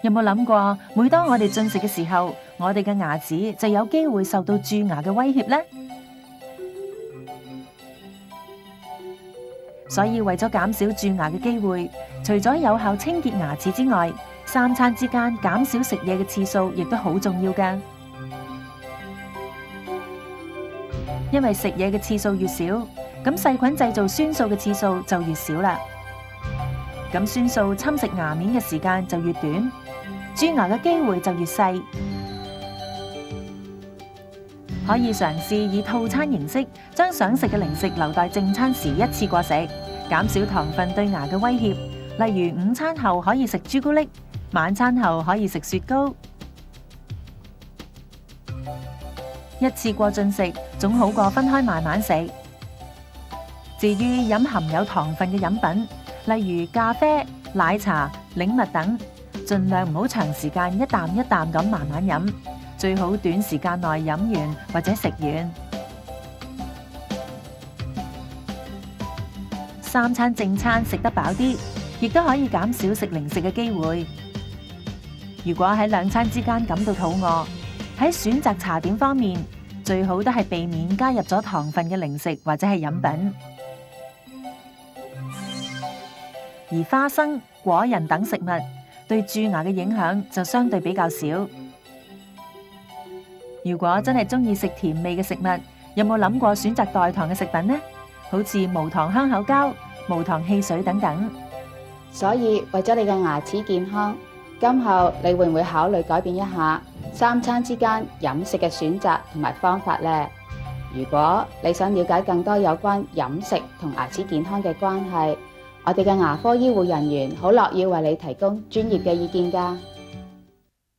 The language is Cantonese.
有冇諗過，每當我哋進食嘅時候，我哋嘅牙齒就有機會受到蛀牙嘅威脅呢？所以為咗減少蛀牙嘅機會，除咗有效清潔牙齒之外，三餐之間減少食嘢嘅次數亦都好重要㗎。因為食嘢嘅次數越少，咁細菌製造酸素嘅次數就越少啦。咁酸素侵蝕牙面嘅時間就越短，蛀牙嘅機會就越細。可以嘗試以套餐形式，將想食嘅零食留待正餐時一次過食，減少糖分對牙嘅威脅。例如午餐後可以食朱古力，晚餐後可以食雪糕。一次過進食總好過分開慢慢食。至於飲含有糖分嘅飲品，例如咖啡、奶茶、檸蜜等，盡量唔好長時間一啖一啖咁慢慢飲，最好短時間內飲完或者食完。三餐正餐食得飽啲，亦都可以減少食零食嘅機會。如果喺兩餐之間感到肚餓，喺選擇茶點方面，最好都係避免加入咗糖分嘅零食或者係飲品。而花生、果仁等食物對蛀牙嘅影響就相對比較少。如果真係鍾意食甜味嘅食物，有冇諗過選擇代糖嘅食品呢？好似無糖香口膠、無糖汽水等等。所以為咗你嘅牙齒健康，今後你會唔會考慮改變一下三餐之間飲食嘅選擇同埋方法呢？如果你想了解更多有關飲食同牙齒健康嘅關係，我哋嘅牙科醫護人員好樂意為你提供專業嘅意見㗎。